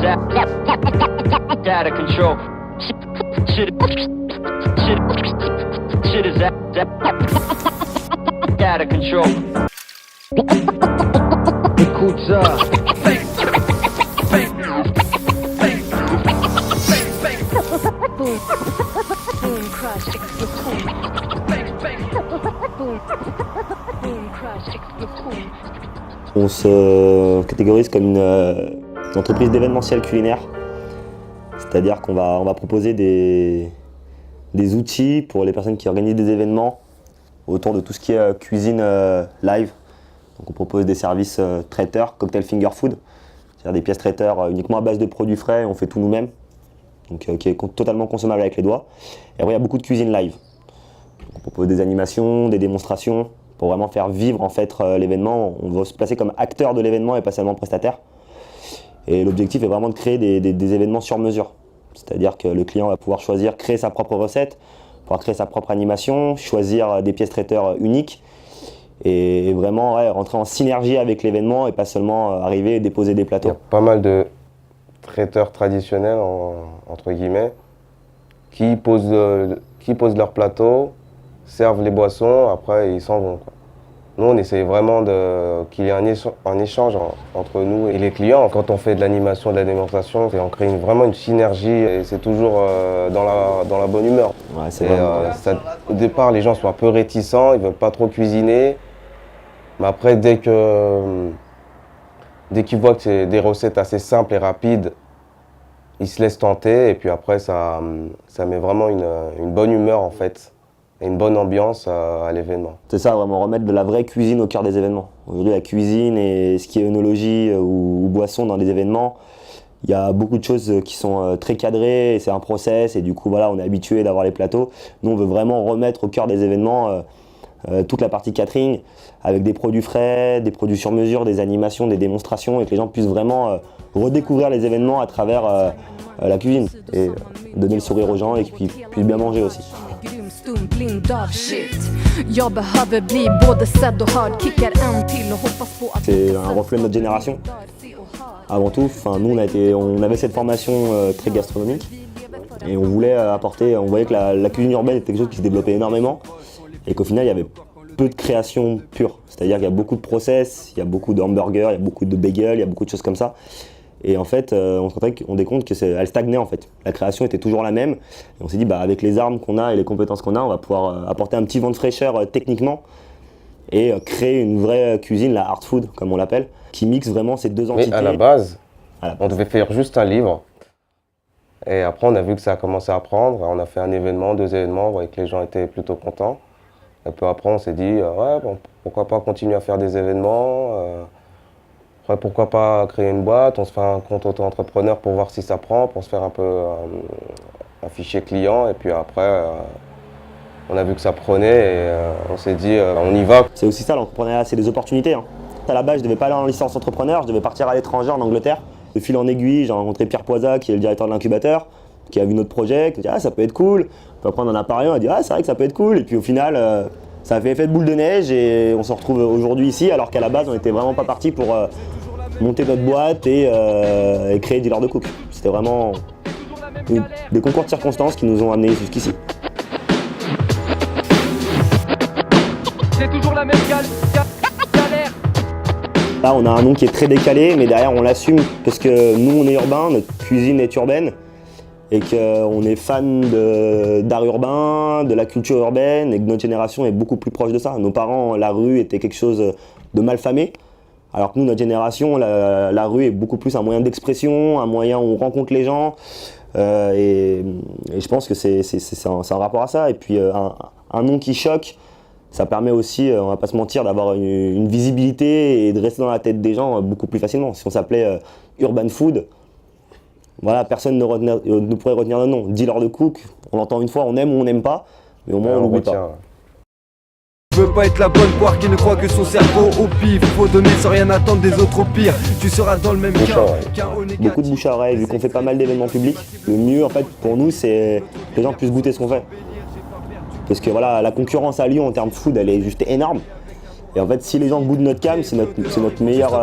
out of control. Shit is out of control. Écoute ça. Boom, crash, explosion. Boom, crash, explosion. On se catégorise comme une entreprise d'événementiel culinaire. C'est-à-dire qu'on va proposer des outils pour les personnes qui organisent des événements autour de tout ce qui est cuisine live. Donc on propose des services traiteurs, cocktail finger food, c'est-à-dire des pièces traiteurs uniquement à base de produits frais, on fait tout nous-mêmes, donc qui est totalement consommable avec les doigts. Et après il y a beaucoup de cuisine live. Donc, on propose des animations, des démonstrations pour vraiment faire vivre en fait l'événement. On veut se placer comme acteur de l'événement et pas seulement prestataire. Et l'objectif est vraiment de créer des événements sur mesure. C'est-à-dire que le client va pouvoir choisir, créer sa propre recette, pouvoir créer sa propre animation, choisir des pièces traiteurs uniques et vraiment rentrer en synergie avec l'événement et pas seulement arriver et déposer des plateaux. Il y a pas mal de traiteurs traditionnels, entre guillemets, qui posent leur plateau, servent les boissons, après ils s'en vont, quoi. Nous, on essaie vraiment qu'il y ait un échange entre nous et les clients. Quand on fait de l'animation, de la démonstration, on crée vraiment une synergie et c'est toujours dans la bonne humeur. Ouais, c'est vraiment... Au départ, les gens sont un peu réticents, ils ne veulent pas trop cuisiner. Mais après, dès qu'ils voient que c'est des recettes assez simples et rapides, ils se laissent tenter. Et puis après, ça met vraiment une bonne humeur, en fait. Et une bonne ambiance à l'événement. C'est ça, vraiment remettre de la vraie cuisine au cœur des événements. Aujourd'hui, la cuisine et ce qui est œnologie ou boisson dans les événements, il y a beaucoup de choses qui sont très cadrées, et c'est un process, et du coup, voilà, on est habitué d'avoir les plateaux. Nous, on veut vraiment remettre au cœur des événements toute la partie catering, avec des produits frais, des produits sur mesure, des animations, des démonstrations, et que les gens puissent vraiment redécouvrir les événements à travers la cuisine, et donner le sourire aux gens et qu'ils puissent bien manger aussi. C'est un reflet de notre génération. Avant tout, nous on avait cette formation très gastronomique et on voulait apporter, on voyait que la cuisine urbaine était quelque chose qui se développait énormément et qu'au final il y avait peu de création pure. C'est-à-dire qu'il y a beaucoup de process, il y a beaucoup de hamburgers, il y a beaucoup de bagels, il y a beaucoup de choses comme ça. Et en fait, on se rendait compte qu'elle stagnait en fait. La création était toujours la même. Et on s'est dit, avec les armes qu'on a et les compétences qu'on a, on va pouvoir apporter un petit vent de fraîcheur techniquement et créer une vraie cuisine, la art food comme on l'appelle, qui mixe vraiment ces deux entités. Mais à la base, on devait faire juste un livre. Et après, on a vu que ça a commencé à prendre. On a fait un événement, 2 événements, on voyait que les gens étaient plutôt contents. Et puis après, on s'est dit, pourquoi pas continuer à faire des événements. Après, pourquoi pas créer une boîte, on se fait un compte auto-entrepreneur pour voir si ça prend, pour se faire un peu un fichier client. Et puis après, on a vu que ça prenait et on s'est dit, on y va. C'est aussi ça, l'entrepreneuriat, c'est des opportunités. À la base, je devais pas aller en licence entrepreneur, je devais partir à l'étranger, en Angleterre. De fil en aiguille, j'ai rencontré Pierre Poisa, qui est le directeur de l'incubateur, qui a vu notre projet, qui a dit « ça peut être cool ». Puis après, on en a parlé, on a dit « c'est vrai que ça peut être cool ». Et puis au final, ça a fait effet de boule de neige et on se retrouve aujourd'hui ici, alors qu'à la base, on n'était vraiment pas parti pour monter notre boîte et créer Dealer de Cook. C'était vraiment des concours de circonstances qui nous ont amenés jusqu'ici. C'est toujours la même galère. Là, on a un nom qui est très décalé, mais derrière, on l'assume parce que nous, on est urbain, notre cuisine est urbaine et qu'on est fan d'art urbain, de la culture urbaine et que notre génération est beaucoup plus proche de ça. Nos parents, la rue était quelque chose de malfamé. Alors que nous, notre génération, la rue est beaucoup plus un moyen d'expression, un moyen où on rencontre les gens. Et je pense que c'est un rapport à ça. Et puis, un nom qui choque, ça permet aussi, on va pas se mentir, d'avoir une visibilité et de rester dans la tête des gens beaucoup plus facilement. Si on s'appelait Urban Food, voilà, personne ne pourrait retenir le nom. Dealer de Cook, on l'entend une fois, on aime ou on n'aime pas, mais au moins on l'oublie pas. Je veux pas être la bonne poire qui ne croit que son cerveau au pif. Faut donner sans rien attendre des autres au pire. Tu seras dans le même cas. Beaucoup de bouche à oreille, vu qu'on fait pas mal d'événements publics. Le mieux en fait pour nous, c'est que les gens puissent goûter ce qu'on fait. Parce que voilà, la concurrence à Lyon en termes de food, elle est juste énorme. Et en fait, si les gens boudent notre cam, c'est notre meilleur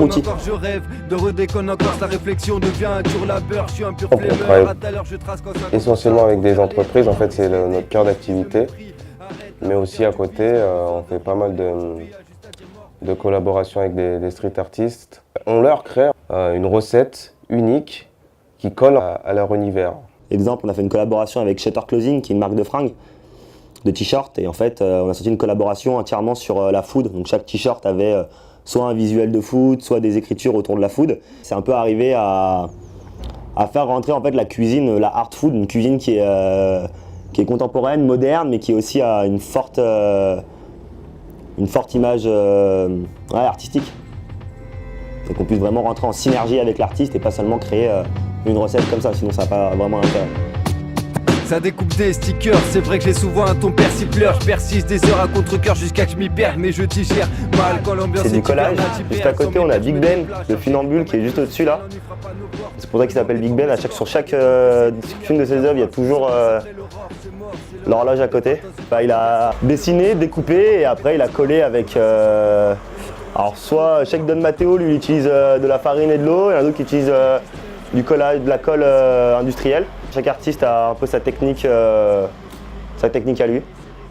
outil. Je rêve de redéconner encore, la réflexion devient un dur labeur. Je suis un pur On flemmeur. travaille À tout à l'heure, je trace quand ça essentiellement avec des entreprises, en fait c'est notre cœur d'activité. Mais aussi à côté, on fait pas mal de collaborations avec des street artistes. On leur crée une recette unique qui colle à leur univers. Exemple, on a fait une collaboration avec Shutter Clothing, qui est une marque de fringues, de t-shirts. Et en fait, on a sorti une collaboration entièrement sur la food. Donc chaque t-shirt avait soit un visuel de food, soit des écritures autour de la food. C'est un peu arrivé à faire rentrer en fait la cuisine, la art food, une cuisine qui est contemporaine, moderne, mais qui aussi a une forte image artistique. Faut qu'on puisse vraiment rentrer en synergie avec l'artiste et pas seulement créer une recette comme ça, sinon ça n'a pas vraiment intérêt. Ça découpe des stickers, c'est vrai que j'ai souvent un ton persifleur. Je persiste des heures à contre-cœur jusqu'à que je m'y perds, mais je digère mal quand l'ambiance C'est du collage. hivernale, Juste à côté, on a Big Ben, le funambule qui est juste au-dessus là. C'est pour ça qu'il s'appelle Big Ben. Sur chacune de ses œuvres, il y a toujours l'horloge à côté. Enfin, il a dessiné, découpé et après il a collé avec. Alors soit chaque Don Matteo, lui, il utilise de la farine et de l'eau, et un autre qui utilise du collage, de la colle industrielle. Chaque artiste a un peu sa technique à lui.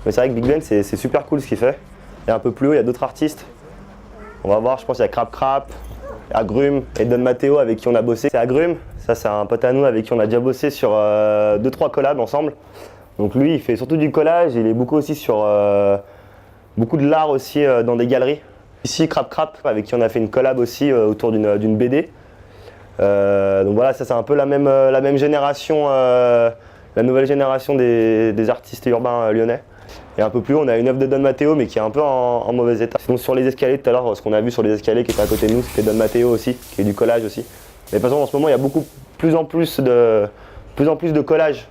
Mais c'est vrai que Big Ben, c'est super cool ce qu'il fait. Et un peu plus haut, il y a d'autres artistes. On va voir, je pense qu'il y a Crap Crap, Agrumes et Don Matteo avec qui on a bossé. C'est Agrumes, ça c'est un pote à nous avec qui on a déjà bossé sur 2-3 collabs ensemble. Donc lui, il fait surtout du collage, il est beaucoup aussi sur beaucoup de l'art aussi dans des galeries. Ici, Crap Crap, avec qui on a fait une collab aussi autour d'une BD. Donc voilà, ça c'est un peu la même génération, la nouvelle génération des artistes urbains lyonnais. Et un peu plus haut, on a une œuvre de Don Matteo, mais qui est un peu en mauvais état. Sinon sur les escaliers tout à l'heure, ce qu'on a vu sur les escaliers qui était à côté de nous, c'était Don Matteo aussi, qui est du collage aussi. Mais de toute façon, en ce moment, il y a plus en plus de collages.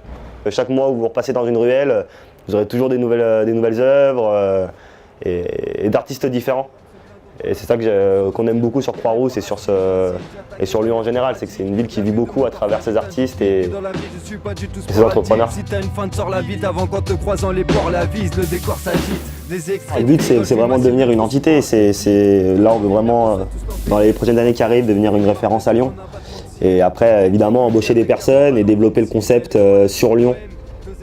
Chaque mois où vous repassez dans une ruelle, vous aurez toujours des nouvelles œuvres et d'artistes différents. Et c'est ça qu'on aime beaucoup sur Croix-Rousse et sur Lyon en général, c'est que c'est une ville qui vit beaucoup à travers ses artistes et ses entrepreneurs. Si t'as une fan, sors-la vite avant qu'en te croisant les ports la vise, le décor s'agite. Le but c'est vraiment de devenir une entité. Là on veut vraiment, dans les prochaines années qui arrivent, devenir une référence à Lyon. Et après évidemment embaucher des personnes et développer le concept sur Lyon.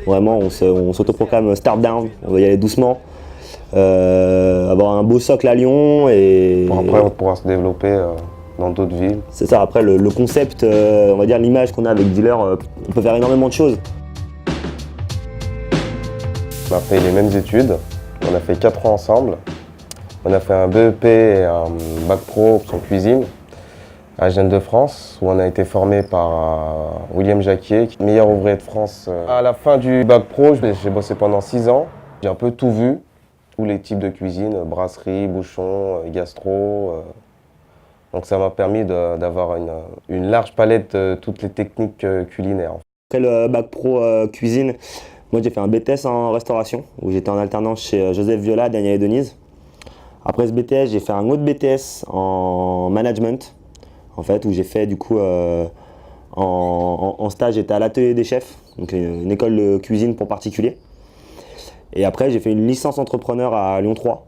Vraiment on s'autoproclame Start Down, on va y aller doucement. Avoir un beau socle à Lyon et Bon, après on pourra se développer dans d'autres villes. C'est ça, après le concept, on va dire l'image qu'on a avec Dealer, on peut faire énormément de choses. On a fait les mêmes études, on a fait 4 ans ensemble. On a fait un BEP et un bac pro en cuisine à Gênes de France, où on a été formé par William Jacquier, meilleur ouvrier de France. À la fin du bac pro, j'ai bossé pendant 6 ans, j'ai un peu tout vu. Tous les types de cuisine, brasserie, bouchon, gastro. Donc ça m'a permis d'avoir une large palette de toutes les techniques culinaires. Après le bac pro cuisine, moi j'ai fait un BTS en restauration, où j'étais en alternance chez Joseph Viola, Daniel et Denise. Après ce BTS, j'ai fait un autre BTS en management, en fait, où j'ai fait du coup en stage, j'étais à l'atelier des chefs, donc une école de cuisine pour particuliers. Et après, j'ai fait une licence entrepreneur à Lyon 3.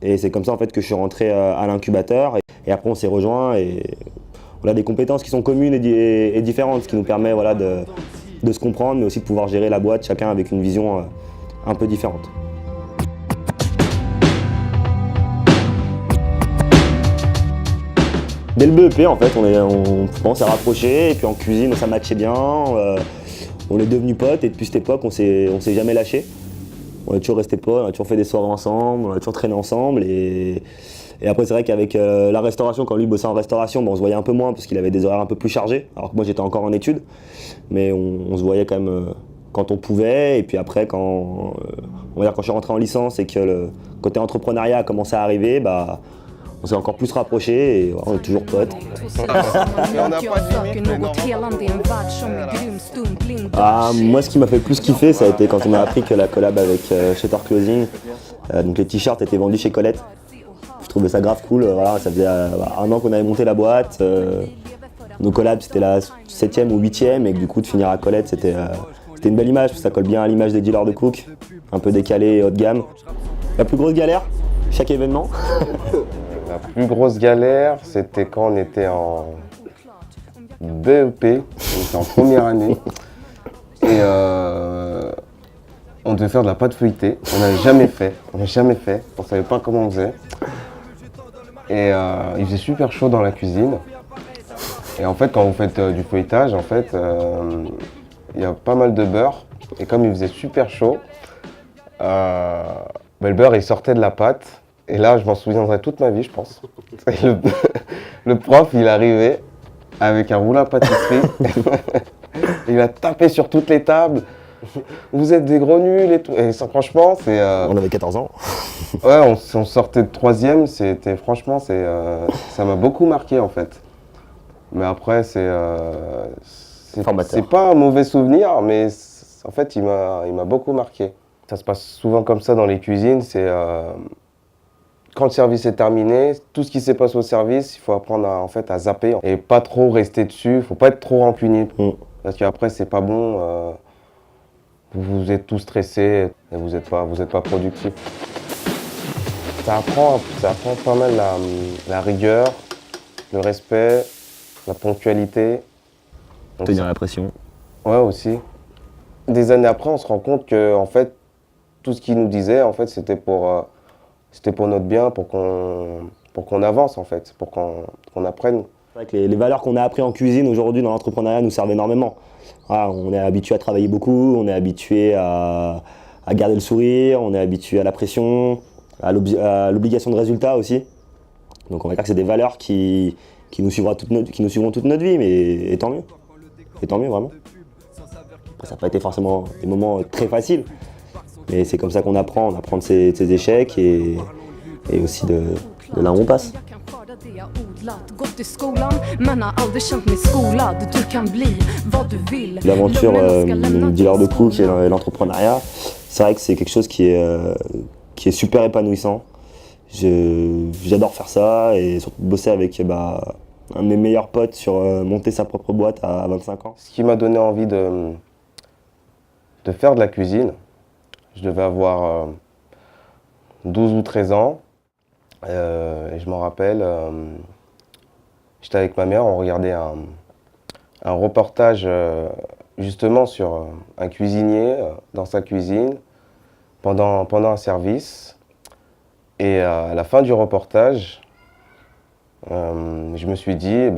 Et c'est comme ça en fait que je suis rentré à l'incubateur. Et après, on s'est rejoints et on a des compétences qui sont communes et différentes, ce qui nous permet voilà, de se comprendre, mais aussi de pouvoir gérer la boîte, chacun avec une vision un peu différente. Dès le BEP, en fait, on s'est rapprochés et puis en cuisine, ça matchait bien. On est devenus potes et depuis cette époque, on s'est jamais lâchés. On est toujours resté potes, on a toujours fait des soirées ensemble, on a toujours traîné ensemble. Et après, c'est vrai qu'avec la restauration, quand lui bossait en restauration, on se voyait un peu moins parce qu'il avait des horaires un peu plus chargés. Alors que moi, j'étais encore en études. Mais on se voyait quand même quand on pouvait. Et puis après, quand je suis rentré en licence et que le côté entrepreneuriat a commencé à arriver, on s'est encore plus rapprochés et on est toujours potes. Moi, ce qui m'a fait le plus kiffer, ça a été quand on a appris que la collab avec Shutter Clothing, donc les t-shirts étaient vendus chez Colette. Je trouvais ça grave cool. Voilà, ça faisait 1 an qu'on avait monté la boîte. Nos collabs, c'était la 7e ou 8e et que, du coup, de finir à Colette, c'était une belle image parce que ça colle bien à l'image des dealers de cook, un peu décalé et haut de gamme. La plus grosse galère, chaque événement. La plus grosse galère, c'était quand on était en BEP, on était en première année. Et on devait faire de la pâte feuilletée. On n'avait jamais fait. On ne savait pas comment on faisait. Et il faisait super chaud dans la cuisine. Et en fait, quand vous faites du feuilletage, en fait, il y a pas mal de beurre. Et comme il faisait super chaud, le beurre il sortait de la pâte. Et là, je m'en souviendrai toute ma vie, je pense. Le prof, il arrivait avec un rouleau à pâtisserie. Il a tapé sur toutes les tables. Vous êtes des gros nuls et tout. Et ça, franchement, c'est. On avait 14 ans. Ouais, on sortait de 3e. C'était franchement, ça m'a beaucoup marqué en fait. Mais après, c'est pas un mauvais souvenir, mais en fait, il m'a beaucoup marqué. Ça se passe souvent comme ça dans les cuisines. C'est quand le service est terminé, tout ce qui s'est passé au service, il faut apprendre à zapper et pas trop rester dessus. Il faut pas être trop rancunier. Parce qu'après, c'est pas bon. Vous êtes tous stressés et vous êtes pas productif. Ça apprend pas mal la rigueur, le respect, la ponctualité. Donc, Tenir la pression. Ouais, aussi. Des années après, on se rend compte que en fait, tout ce qu'ils nous disaient, en fait, c'était pour notre bien, pour qu'on avance, en fait, pour qu'on apprenne. C'est vrai que les valeurs qu'on a apprises en cuisine aujourd'hui dans l'entrepreneuriat nous servent énormément. Voilà, on est habitué à travailler beaucoup, on est habitué à garder le sourire, on est habitué à la pression, à l'obligation de résultat aussi. Donc on va dire que c'est des valeurs qui nous suivront toute notre vie, mais tant mieux. Et tant mieux, vraiment. Ça n'a pas été forcément des moments très faciles, mais c'est comme ça qu'on apprend. On apprend de ses échecs et aussi de là où on passe. L'aventure dealer de cook et l'entrepreneuriat, c'est vrai que c'est quelque chose qui est super épanouissant. J'adore faire ça et surtout bosser avec un de mes meilleurs potes sur monter sa propre boîte à 25 ans. Ce qui m'a donné envie de faire de la cuisine, je devais avoir 12 ou 13 ans. Et je m'en rappelle, j'étais avec ma mère, on regardait un reportage justement sur un cuisinier dans sa cuisine pendant un service. Et à la fin du reportage, je me suis dit,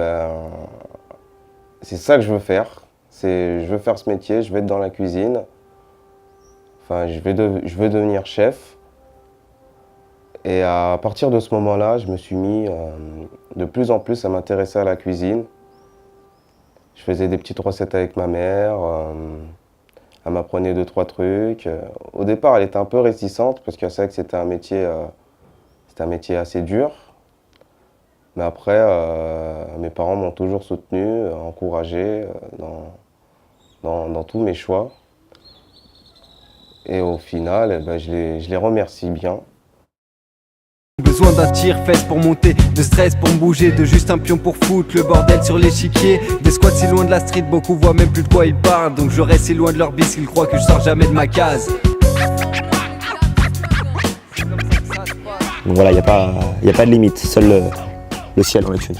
c'est ça que je veux faire. Je veux faire ce métier, je veux être dans la cuisine. Enfin, je veux devenir chef. Et à partir de ce moment-là, je me suis mis de plus en plus à m'intéresser à la cuisine. Je faisais des petites recettes avec ma mère, elle m'apprenait 2-3 trucs. Au départ, elle était un peu réticente parce qu'elle savait que c'était un métier assez dur. Mais après, mes parents m'ont toujours soutenu, encouragé dans tous mes choix. Et au final, je les remercie bien. Besoin d'un tire-fesse pour monter, de stress pour me bouger, de juste un pion pour foutre le bordel sur l'échiquier. Des squats si loin de la street, beaucoup voient même plus de quoi ils parlent. Donc je reste si loin de leur bis qu'ils croient que je sors jamais de ma case. Donc voilà, il n'y a pas de limite, seul le ciel en est une.